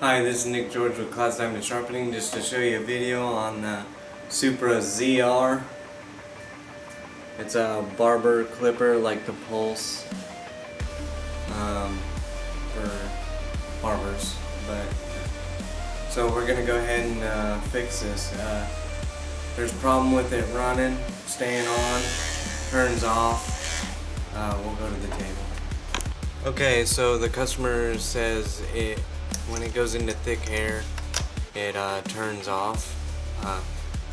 Hi, this is Nick George with Clouds Diamond Sharpening, just to show you a video on the Supra ZR. It's a barber clipper like the Pulse for barbers. So we're gonna go ahead and fix this. There's a problem with it running, staying on, turns off. We'll go to the table. Okay, so the customer says when it goes into thick hair, it turns off.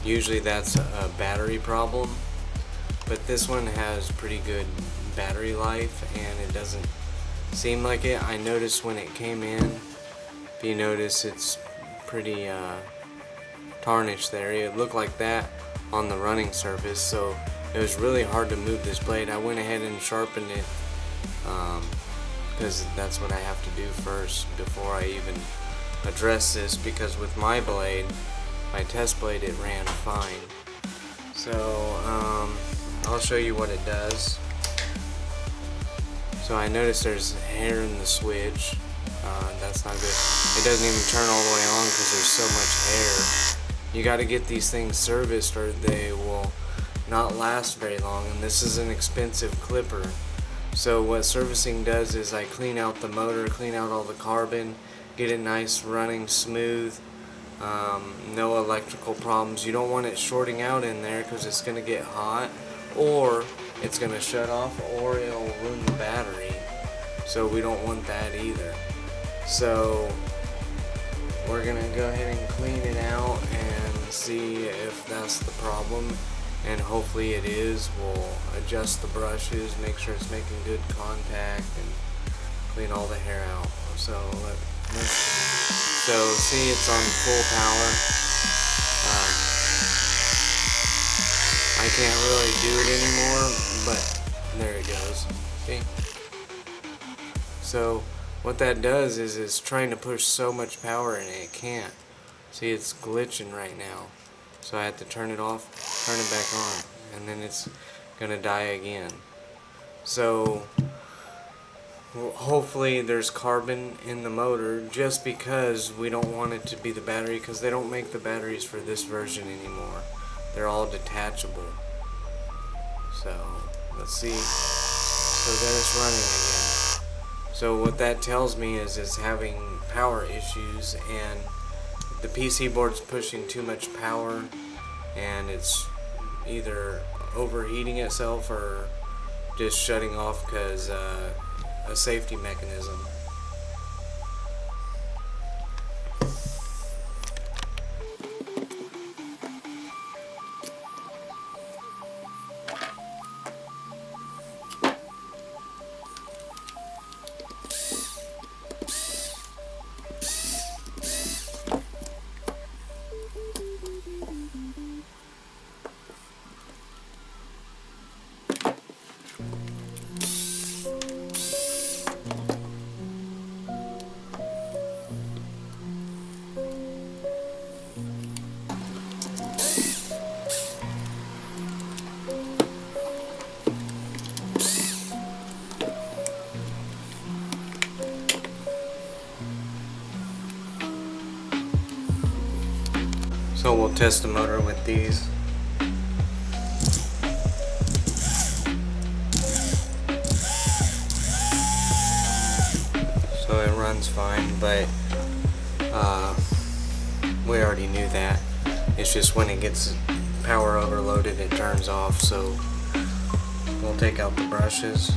Usually that's a battery problem, but this one has pretty good battery life and it doesn't seem like it. I noticed when it came in, if you notice, it's pretty tarnished there. It looked like that on the running surface, so it was really hard to move this blade. I went ahead and sharpened it because that's what I have to do first before I even address this, because with my blade, my test blade, it ran fine. So I'll show you what it does. So I noticed there's hair in the switch. That's not good. It doesn't even turn all the way on because there's so much hair. You got to get these things serviced or they will not last very long, and this is an expensive clipper. So what servicing does is I clean out the motor, clean out all the carbon, get it nice, running, smooth, no electrical problems. You don't want it shorting out in there because it's going to get hot, or it's going to shut off, or it'll ruin the battery. So we don't want that either. So we're going to go ahead and clean it out and see if that's the problem. And hopefully it is. We'll adjust the brushes, make sure it's making good contact, and clean all the hair out. So see, it's on full power. I can't really do it anymore, but there it goes. See? So what that does is it's trying to push so much power and it can't. See, it's glitching right now. So I have to turn it off, turn it back on, and then it's gonna die again. So hopefully there's carbon in the motor, just because we don't want it to be the battery, because they don't make the batteries for this version anymore. They're all detachable. So let's see. So then it's running again. So what that tells me is it's having power issues, and the PC board's pushing too much power, and it's either overheating itself or just shutting off because a safety mechanism. So we'll test the motor with these. So it runs fine, but we already knew that. It's just when it gets power overloaded, it turns off. So we'll take out the brushes.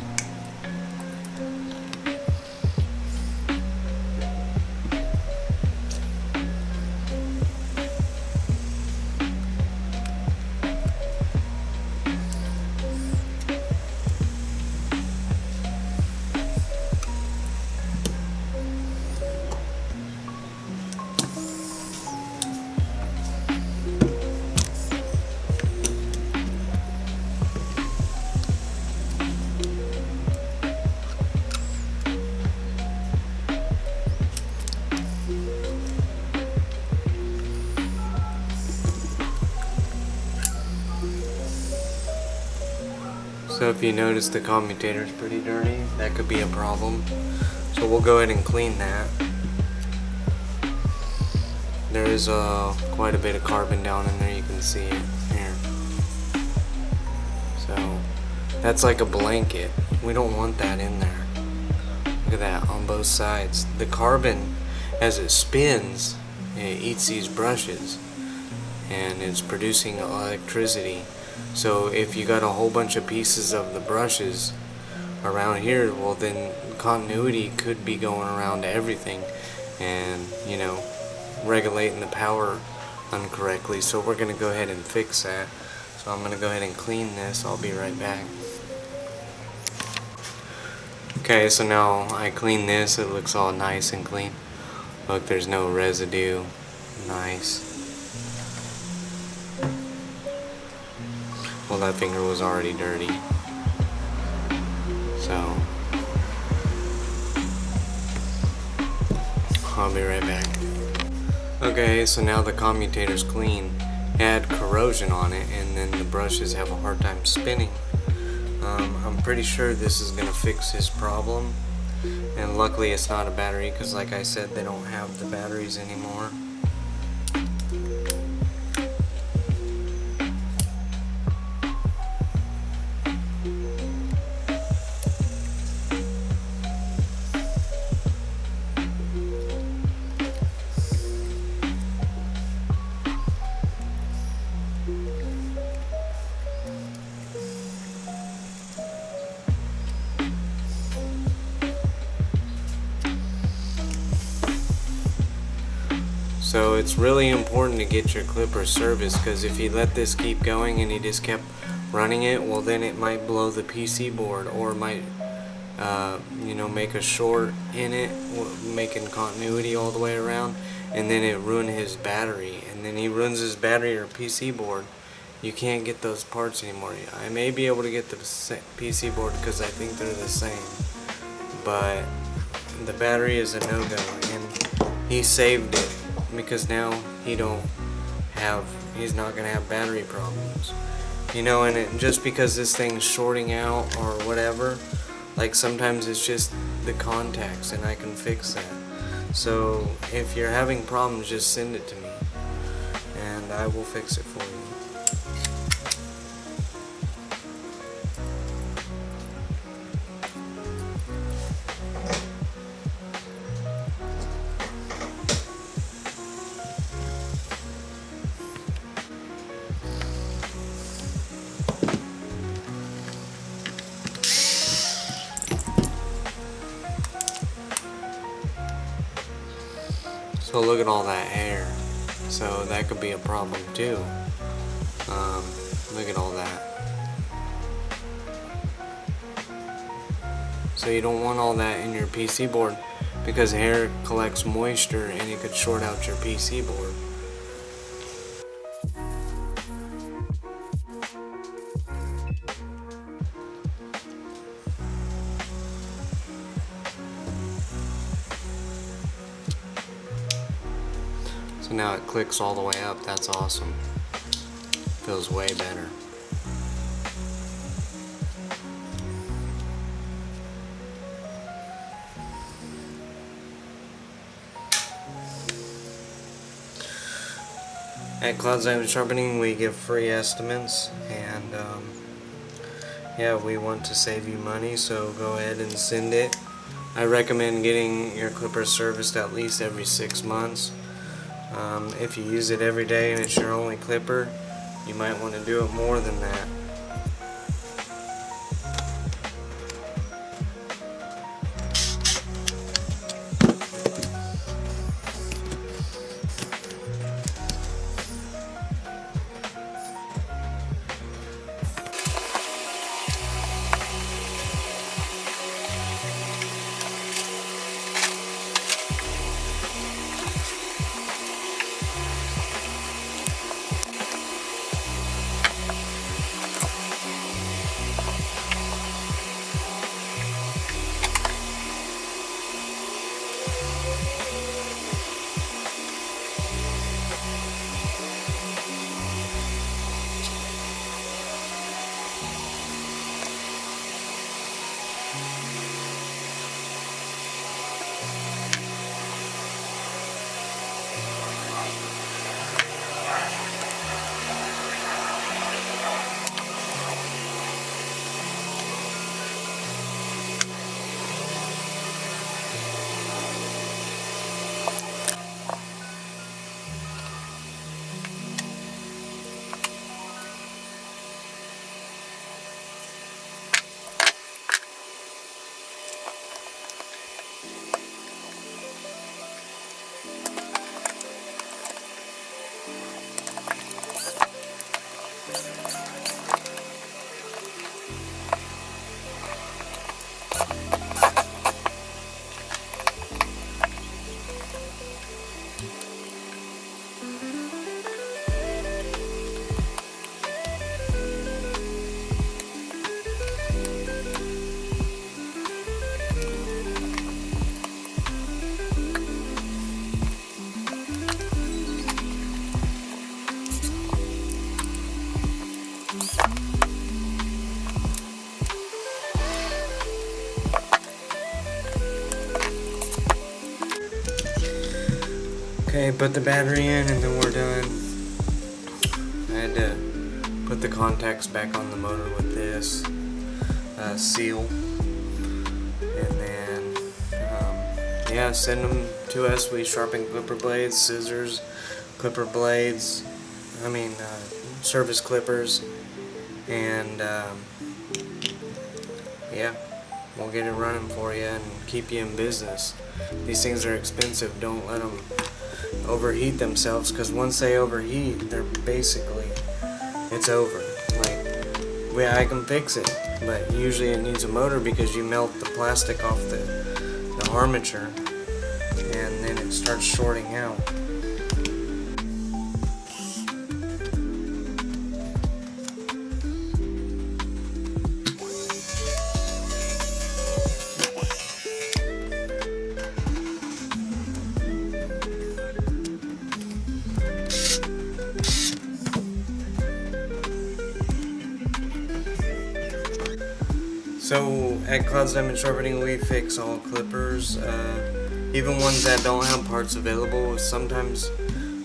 So if you notice the commutator is pretty dirty, that could be a problem. So we'll go ahead and clean that. there is quite a bit of carbon down in there. You can see it here. So that's like a blanket. We don't want that in there. Look at that on both sides. The carbon, as it spins, it eats these brushes and it's producing electricity. So if you got a whole bunch of pieces of the brushes around here, well then continuity could be going around to everything and, you know, regulating the power incorrectly. So we're going to go ahead and fix that. So I'm going to go ahead and clean this. I'll be right back. Okay, so now I clean this. It looks all nice and clean. Look, there's no residue. Nice. Well, that finger was already dirty. So I'll be right back. Okay, so now the commutator's clean. It had corrosion on it, and then the brushes have a hard time spinning. I'm pretty sure this is gonna fix his problem, and luckily it's not a battery, because like I said, they don't have the batteries anymore. So it's really important to get your clipper serviced, because if you let this keep going and you just kept running it, well then it might blow the PC board, or might you know, make a short in it, making continuity all the way around, and then it ruin his battery, and then he ruins his battery or PC board. You can't get those parts anymore. I may be able to get the PC board because I think they're the same, but the battery is a no-go, and he saved it because now he's not gonna have battery problems, you know. And just because this thing's shorting out or whatever, like sometimes it's just the contacts, and I can fix that. So if you're having problems, just send it to me and I will fix it for you. So look at all that hair. So that could be a problem too. Look at all that. So you don't want all that in your PC board, because hair collects moisture and it could short out your PC board. So now it clicks all the way up. That's awesome. Feels way better. At Clouds Diamond Sharpening, we give free estimates, and yeah, we want to save you money, so go ahead and send it. I recommend getting your clipper serviced at least every 6 months. If you use it every day and it's your only clipper, you might want to do it more than that. Okay, put the battery in and then we're done. I had to put the contacts back on the motor with this seal. And then, yeah, send them to us. We sharpen clipper blades, scissors, clipper blades, service clippers, and yeah, we'll get it running for you and keep you in business. These things are expensive. Don't let them overheat themselves, because once they overheat, they're basically, it's over. Like, I can fix it, but usually it needs a motor because you melt the plastic off the armature and then it starts shorting out. So at Clouds Diamond Sharpening, we fix all clippers, even ones that don't have parts available. Sometimes,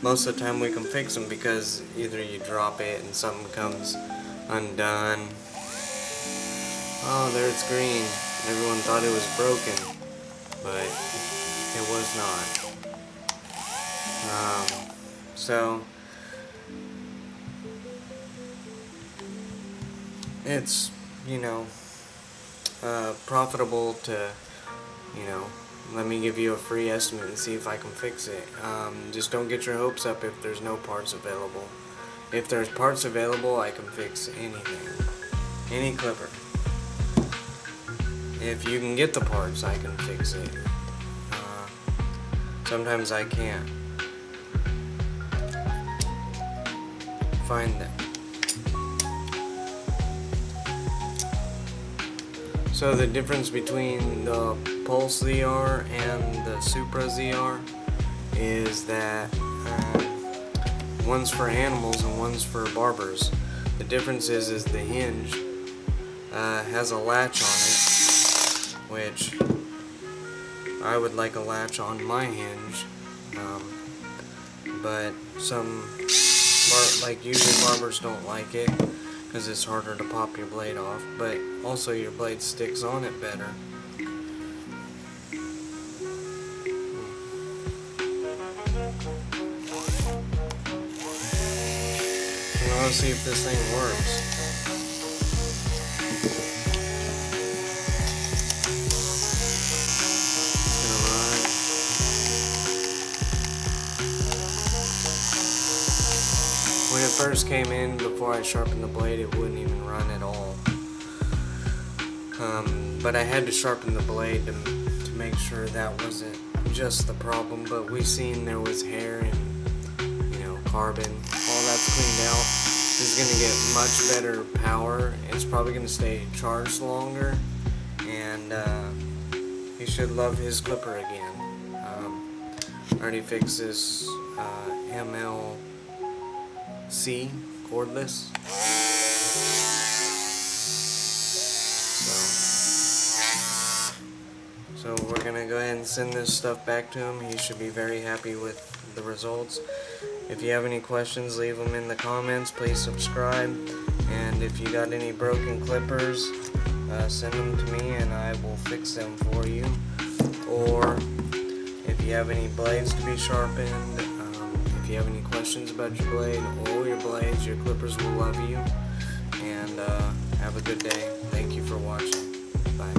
most of the time, we can fix them because either you drop it and something comes undone. Oh, there it's green. Everyone thought it was broken, but it was not. So it's, profitable to, let me give you a free estimate and see if I can fix it. Just don't get your hopes up if there's no parts available. If there's parts available, I can fix anything. Any clipper. If you can get the parts, I can fix it. Sometimes I can't find them. So the difference between the Pulse ZR and the Supra ZR is that one's for animals and one's for barbers. The difference is the hinge has a latch on it, which I would like a latch on my hinge, but usually barbers don't like it, because it's harder to pop your blade off, but also your blade sticks on it better. Now let's see if this thing works. When it first came in, before I sharpened the blade, it wouldn't even run at all. But I had to sharpen the blade to make sure that wasn't just the problem, but we seen there was hair and, carbon. All that's cleaned out. This is going to get much better power. It's probably going to stay charged longer, and he should love his clipper again. I already fixed this MLC cordless. So we're gonna go ahead and send this stuff back to him. He should be very happy with the results. If you have any questions, leave them in the comments. Please subscribe, and if you got any broken clippers, send them to me and I will fix them for you. Or if you have any blades to be sharpened, if you have any questions about your blade or your blades, your clippers will love you. And have a good day. Thank you for watching. Bye.